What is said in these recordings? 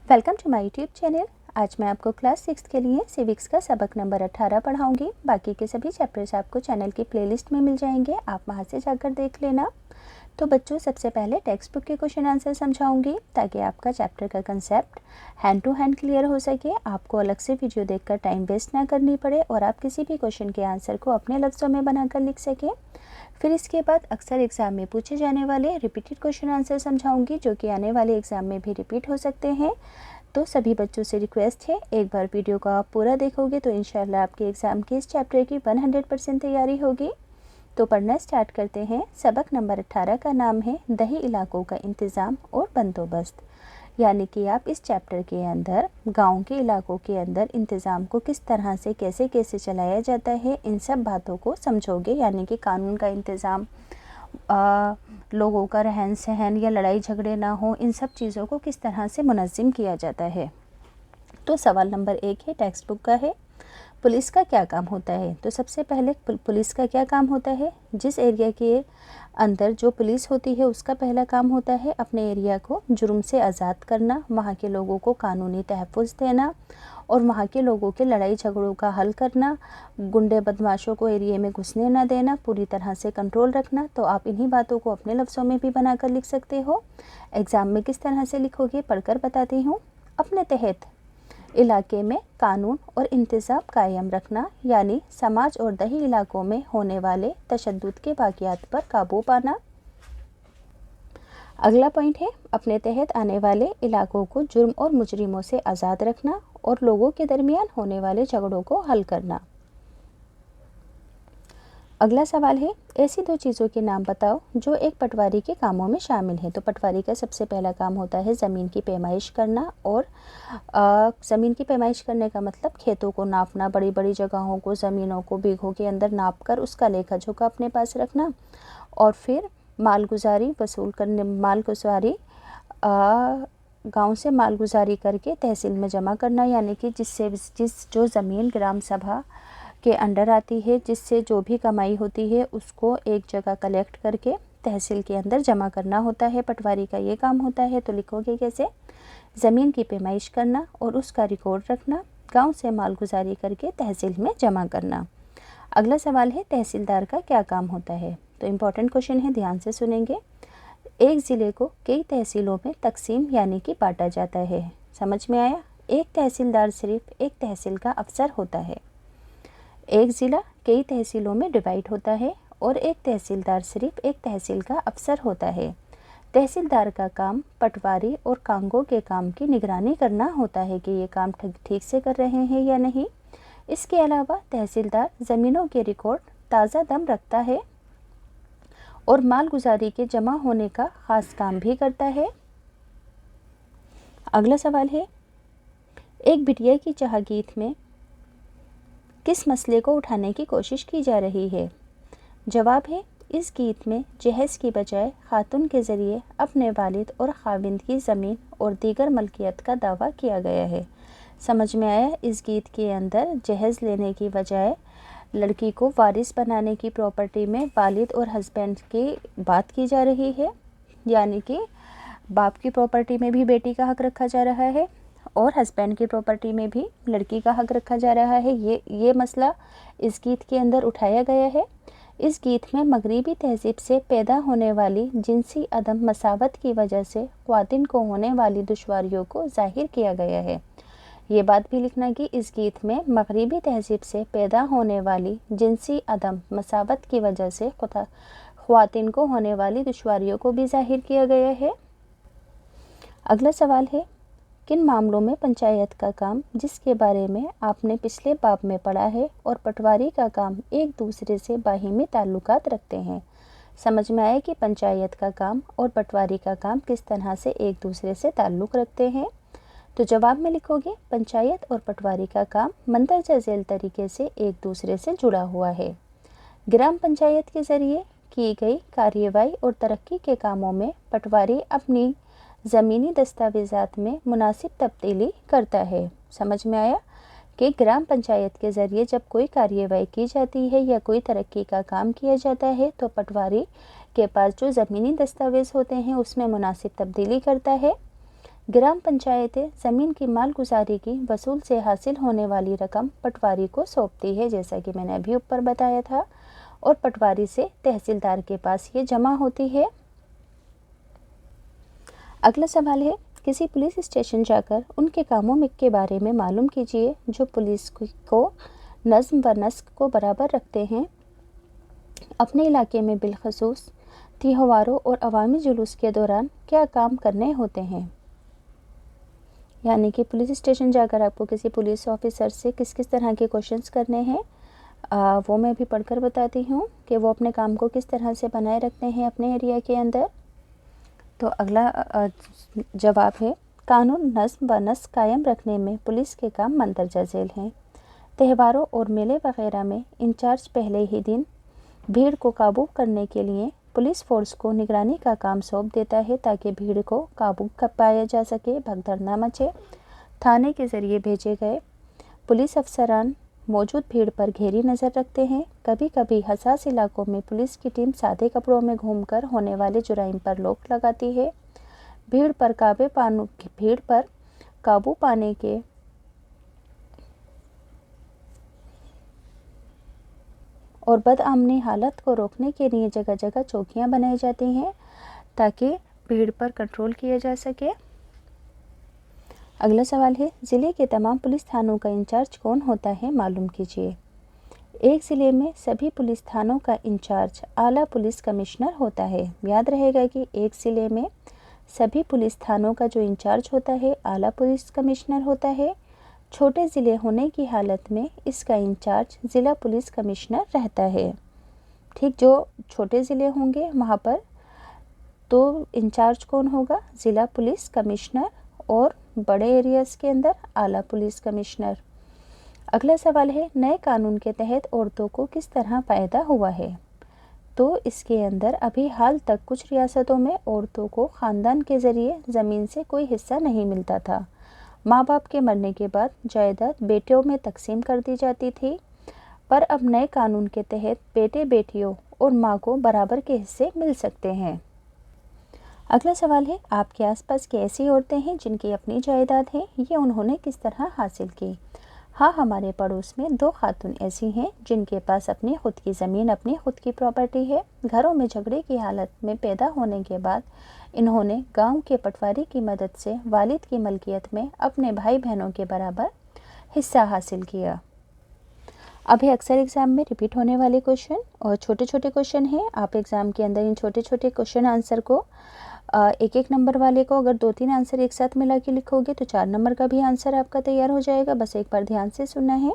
Welcome to my YouTube channel. आज मैं आपको क्लास 6 के लिए सिविक्स का सबक नंबर 18 पढ़ाऊंगी। बाकी के सभी चैप्टर्स आपको चैनल की प्लेलिस्ट में मिल जाएंगे, आप वहां से जाकर देख लेना। तो बच्चों, सबसे पहले टेक्स्ट बुक के क्वेश्चन आंसर समझाऊंगी ताकि आपका चैप्टर का concept hand to hand clear हो सके, आपको अलग से वीडियो देखकर टाइम वेस्ट ना करनी पड़े और आप किसी भी क्वेश्चन के आंसर को अपने लफ्ज़ों में बनाकर लिख सकें। फिर इसके बाद अक्सर एग्ज़ाम में पूछे जाने वाले रिपीटेड क्वेश्चन आंसर समझाऊंगी, जो कि आने वाले एग्ज़ाम में भी रिपीट हो सकते हैं। तो सभी बच्चों से रिक्वेस्ट है, एक बार वीडियो को आप पूरा देखोगे तो इंशाल्लाह आपके एग्ज़ाम के इस चैप्टर की 100% तैयारी होगी। तो पढ़ना स्टार्ट करते हैं। सबक नंबर 18 का नाम है दही इलाकों का इंतज़ाम और बंदोबस्त। यानी कि आप इस चैप्टर के अंदर गांव के इलाकों के अंदर इंतज़ाम को किस तरह से कैसे कैसे चलाया जाता है, इन सब बातों को समझोगे। यानी कि कानून का इंतज़ाम, लोगों का रहन सहन या लड़ाई झगड़े ना हो, इन सब चीज़ों को किस तरह से मुनज़्ज़म किया जाता है। तो सवाल नंबर 1 है, टेक्स्ट बुक का है, पुलिस का क्या काम होता है। तो सबसे पहले पुलिस का क्या काम होता है, जिस एरिया के अंदर जो पुलिस होती है उसका पहला काम होता है अपने एरिया को जुर्म से आज़ाद करना, वहाँ के लोगों को कानूनी तहफ़्फ़ुज़ देना और वहाँ के लोगों के लड़ाई झगड़ों का हल करना, गुंडे बदमाशों को एरिया में घुसने ना देना, पूरी तरह से कंट्रोल रखना। तो आप इन्हीं बातों को अपने लफ्ज़ों में भी बनाकर लिख सकते हो। एग्ज़ाम में किस तरह से लिखोगे पढ़कर बताती हूँ। अपने तहत इलाके में कानून और इंतज़ाम कायम रखना, यानी समाज और दही इलाकों में होने वाले तशद्दुद के वाक़यात पर काबू पाना। अगला पॉइंट है, अपने तहत आने वाले इलाकों को जुर्म और मुजरिमों से आज़ाद रखना और लोगों के दरमियान होने वाले झगड़ों को हल करना। अगला सवाल है, ऐसी दो चीज़ों के नाम बताओ जो एक पटवारी के कामों में शामिल हैं। तो पटवारी का सबसे पहला काम होता है ज़मीन की पैमाइश करना, और ज़मीन की पैमाइश करने का मतलब खेतों को नापना, बड़ी बड़ी जगहों को, ज़मीनों को बीघों के अंदर नाप कर उसका लेखा जोखा अपने पास रखना। और फिर मालगुजारी वसूल करने, मालगुजारी गांव से मालगुजारी करके तहसील में जमा करना, यानी कि जो ज़मीन ग्राम सभा के अंडर आती है, जिससे जो भी कमाई होती है उसको एक जगह कलेक्ट करके तहसील के अंदर जमा करना होता है। पटवारी का ये काम होता है। तो लिखोगे कैसे, ज़मीन की पैमाइश करना और उसका रिकॉर्ड रखना, गांव से मालगुजारी करके तहसील में जमा करना। अगला सवाल है, तहसीलदार का क्या काम होता है। तो इम्पॉर्टेंट क्वेश्चन है, ध्यान से सुनेंगे। एक ज़िले को कई तहसीलों में तकसीम यानी कि बांटा जाता है। समझ में आया। एक तहसीलदार सिर्फ एक तहसील का अफसर होता है। एक ज़िला कई तहसीलों में डिवाइड होता है और एक तहसीलदार सिर्फ एक तहसील का अफसर होता है। तहसीलदार का काम पटवारी और कांगों के काम की निगरानी करना होता है कि ये काम ठीक से कर रहे हैं या नहीं। इसके अलावा तहसीलदार ज़मीनों के रिकॉर्ड ताज़ा दम रखता है और मालगुजारी के जमा होने का ख़ास काम भी करता है। अगला सवाल है, एक बिटिया की चाह गीत में किस मसले को उठाने की कोशिश की जा रही है। जवाब है, इस गीत में जहेज़ की बजाय खातून के ज़रिए अपने वालिद और खाविंद की ज़मीन और दीगर मलकियत का दावा किया गया है। समझ में आया। इस गीत के अंदर जहेज़ लेने की बजाय लड़की को वारिस बनाने की प्रॉपर्टी में वालिद और हस्बैंड की बात की जा रही है, यानी कि बाप की प्रॉपर्टी में भी बेटी का हक रखा जा रहा है और हस्बैंड की प्रॉपर्टी में भी लड़की का हक रखा जा रहा है। ये मसला इस गीत के अंदर उठाया गया है। इस गीत में मगरिबी तहज़ीब से पैदा होने वाली जिनसी अदम मसावत की वजह से ख्वातीन को होने वाली दुश्वारियों को जाहिर किया गया है। ये बात भी लिखना कि इस गीत में मगरिबी तहज़ीब से पैदा होने वाली जिनसी अदम मसावत की वजह से ख्वातीन को होने वाली दुश्वारियों को भी जाहिर किया गया है। अगला सवाल है, किन मामलों में पंचायत का काम, जिसके बारे में आपने पिछले बाब में पढ़ा है, और पटवारी का काम एक दूसरे से बाहिमी ताल्लुकात रखते हैं। समझ में आया कि पंचायत का काम और पटवारी का काम किस तरह से एक दूसरे से ताल्लुक़ रखते हैं। तो जवाब में लिखोगे, पंचायत और पटवारी का काम मंदरजा झेल तरीके से एक दूसरे से जुड़ा हुआ है। ग्राम पंचायत के ज़रिए की गई कार्यवाही और तरक्की के कामों में पटवारी अपनी ज़मीनी दस्तावेज़ात में मुनासिब तब्दीली करता है। समझ में आया कि ग्राम पंचायत के ज़रिए जब कोई कार्यवाही की जाती है या कोई तरक्की का काम किया जाता है तो पटवारी के पास जो ज़मीनी दस्तावेज़ होते हैं उसमें मुनासिब तब्दीली करता है। ग्राम पंचायतें ज़मीन की मालगुजारी की वसूल से हासिल होने वाली रकम पटवारी को सौंपती है, जैसा कि मैंने अभी ऊपर बताया था, और पटवारी से तहसीलदार के पास ये जमा होती है। अगला सवाल है, किसी पुलिस स्टेशन जाकर उनके कामों में के बारे में मालूम कीजिए जो पुलिस को नज़्म व नस्क को बराबर रखते हैं। अपने इलाके में बिलखसूस त्योहारों और अवामी जुलूस के दौरान क्या काम करने होते हैं। यानी कि पुलिस स्टेशन जाकर आपको किसी पुलिस ऑफिसर से किस किस तरह के क्वेश्चंस करने हैं, वो मैं भी पढ़कर बताती हूँ कि वो अपने काम को किस तरह से बनाए रखते हैं अपने एरिया के अंदर। तो अगला जवाब है, कानून नज़्म व नस्क कायम रखने में पुलिस के काम मंदरजा झेल हैं। त्योहारों और मेले वगैरह में इंचार्ज पहले ही दिन भीड़ को काबू करने के लिए पुलिस फोर्स को निगरानी का काम सौंप देता है ताकि भीड़ को काबू कर पाया जा सके, भगदड़ न मचे। थाने के ज़रिए भेजे गए पुलिस अफसरान मौजूद भीड़ पर घेरी नज़र रखते हैं। कभी कभी हसास इलाकों में पुलिस की टीम सादे कपड़ों में घूमकर होने वाले जुराइम पर रोक लगाती है। भीड़ पर काबू पाने के और बदअमनी हालत को रोकने के लिए जगह जगह चौकियां बनाई जाती हैं ताकि भीड़ पर कंट्रोल किया जा सके। अगला सवाल है, ज़िले के तमाम पुलिस थानों का इंचार्ज कौन होता है, मालूम कीजिए। एक ज़िले में सभी पुलिस थानों का इंचार्ज आला पुलिस कमिश्नर होता है। याद रहेगा कि एक ज़िले में सभी पुलिस थानों का जो इंचार्ज होता है आला पुलिस कमिश्नर होता है। छोटे ज़िले होने की हालत में इसका इंचार्ज ज़िला पुलिस कमिश्नर रहता है। ठीक, जो छोटे ज़िले होंगे वहाँ पर तो इंचार्ज कौन होगा, ज़िला पुलिस कमिश्नर, और बड़े एरियाज़ के अंदर आला पुलिस कमिश्नर। अगला सवाल है, नए कानून के तहत औरतों को किस तरह फ़ायदा हुआ है। तो इसके अंदर अभी हाल तक कुछ रियासतों में औरतों को ख़ानदान के ज़रिए ज़मीन से कोई हिस्सा नहीं मिलता था। माँ बाप के मरने के बाद जायदाद बेटियों में तकसीम कर दी जाती थी, पर अब नए कानून के तहत बेटे बेटियों और माँ को बराबर के हिस्से मिल सकते हैं। अगला सवाल है, आपके आसपास की ऐसी औरतें हैं जिनकी अपनी जायदाद है, ये उन्होंने किस तरह हासिल की। हाँ, हमारे पड़ोस में 2 खातून ऐसी हैं जिनके पास अपनी खुद की ज़मीन, अपनी खुद की प्रॉपर्टी है। घरों में झगड़े की हालत में पैदा होने के बाद इन्होंने गांव के पटवारी की मदद से वालिद की मलकियत में अपने भाई बहनों के बराबर हिस्सा हासिल किया। अभी अक्सर एग्ज़ाम में रिपीट होने वाले क्वेश्चन और छोटे छोटे क्वेश्चन हैं। आप एग्ज़ाम के अंदर इन छोटे छोटे क्वेश्चन आंसर को एक एक नंबर वाले को अगर 2-3 आंसर एक साथ मिला के लिखोगे तो 4 नंबर का भी आंसर आपका तैयार हो जाएगा। बस एक बार ध्यान से सुनना है।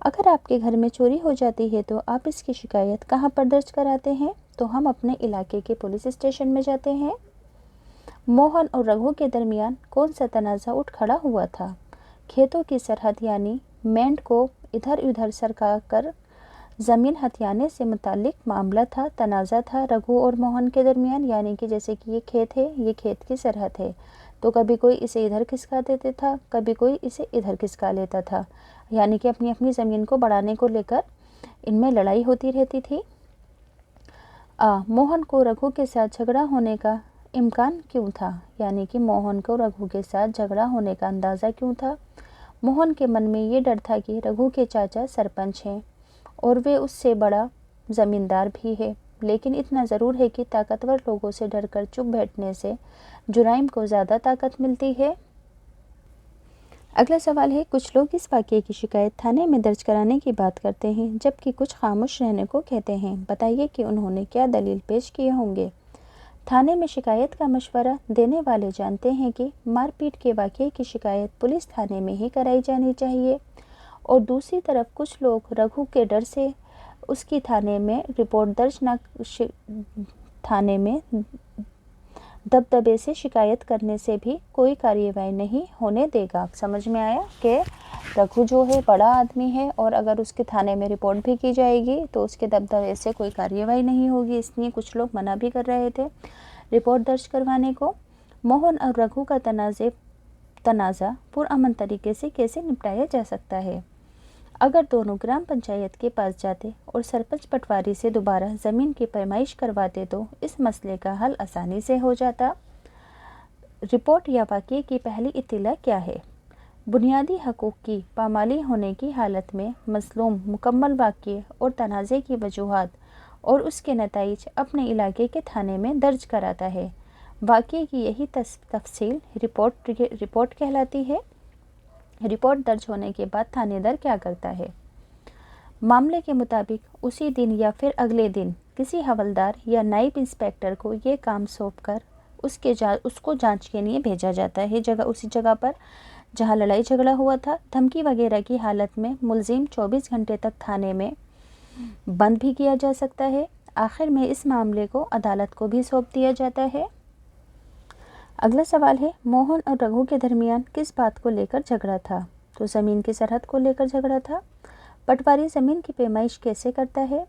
अगर आपके घर में चोरी हो जाती है तो आप इसकी शिकायत कहाँ पर दर्ज कराते हैं। तो हम अपने इलाके के पुलिस स्टेशन में जाते हैं। मोहन और रघु के दरमियान कौन सा तनाज़ा उठ खड़ा हुआ था। खेतों की सरहद यानी मेंढ को इधर उधर सरका कर ज़मीन हथियाने से मुतालिक मामला था, तनाज़ा था रघु और मोहन के दरमियान। यानी कि जैसे कि ये खेत है, ये खेत की सरहद है, तो कभी कोई इसे इधर खिसका देता था, कभी कोई इसे इधर खिसका लेता था। यानी कि अपनी अपनी ज़मीन को बढ़ाने को लेकर इनमें लड़ाई होती रहती थी। मोहन को रघु के साथ झगड़ा होने का इम्कान क्यों था। यानी कि मोहन को रघु के साथ झगड़ा होने का अंदाज़ा क्यों था। मोहन के मन में ये डर था कि रघु के चाचा सरपंच हैं और वे उससे बड़ा ज़मींदार भी है, लेकिन इतना ज़रूर है कि ताकतवर लोगों से डरकर चुप बैठने से जुराइम को ज़्यादा ताकत मिलती है। अगला सवाल है, कुछ लोग इस वाक़ये की शिकायत थाने में दर्ज कराने की बात करते हैं जबकि कुछ खामोश रहने को कहते हैं। बताइए कि उन्होंने क्या दलील पेश किए होंगे। थाने में शिकायत का मशवरा देने वाले जानते हैं कि मारपीट के वाक़ये की शिकायत पुलिस थाने में ही कराई जानी चाहिए, और दूसरी तरफ कुछ लोग रघु के डर से उसकी थाने में रिपोर्ट दर्ज न थाने में दबदबे से शिकायत करने से भी कोई कार्यवाही नहीं होने देगा। समझ में आया कि रघु जो है बड़ा आदमी है और अगर उसके थाने में रिपोर्ट भी की जाएगी तो उसके दबदबे से कोई कार्यवाही नहीं होगी, इसलिए कुछ लोग मना भी कर रहे थे रिपोर्ट दर्ज करवाने को। मोहन और रघु का तनाज़ा पुरअमन तरीके से कैसे निपटाया जा सकता है। अगर दोनों ग्राम पंचायत के पास जाते और सरपंच पटवारी से दोबारा ज़मीन की पैमाइश करवाते तो इस मसले का हल आसानी से हो जाता। रिपोर्ट या वाक़ये की पहली इत्तिला क्या है? बुनियादी हकूक़ की पामाली होने की हालत में मज़लूम मुकम्मल वाक़ये और तनाज़े की वजूहात और उसके नताइज अपने इलाके के थाने में दर्ज कराता है। वाक़ये की यही तफ़सील रिपोर्ट कहलाती है। रिपोर्ट दर्ज होने के बाद थानेदार क्या करता है? मामले के मुताबिक उसी दिन या फिर अगले दिन किसी हवलदार या नायब इंस्पेक्टर को ये काम सौंपकर उसको जांच के लिए भेजा जाता है उसी जगह पर जहां लड़ाई झगड़ा हुआ था। धमकी वगैरह की हालत में मुलजिम 24 घंटे तक थाने में बंद भी किया जा सकता है। आखिर में इस मामले को अदालत को भी सौंप दिया जाता है। अगला सवाल है, मोहन और रघु के दरमियान किस बात को लेकर झगड़ा था? तो ज़मीन की सरहद को लेकर झगड़ा था। पटवारी ज़मीन की पैमाइश कैसे करता है?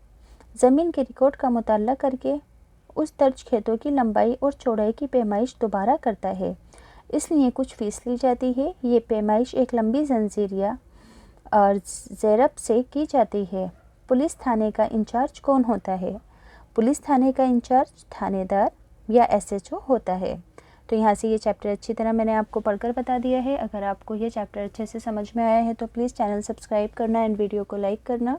ज़मीन के रिकॉर्ड का मुताला करके उस दर्ज खेतों की लंबाई और चौड़ाई की पैमाइश दोबारा करता है, इसलिए कुछ फ़ीस ली जाती है। ये पैमाइश एक लंबी जंजीर या ज़ेरब से की जाती है। पुलिस थाने का इंचार्ज कौन होता है? पुलिस थाने का इंचार्ज थानेदार या SHO होता है। तो यहाँ से ये चैप्टर अच्छी तरह मैंने आपको पढ़कर बता दिया है। अगर आपको ये चैप्टर अच्छे से समझ में आया है तो प्लीज़ चैनल सब्सक्राइब करना एंड वीडियो को लाइक करना।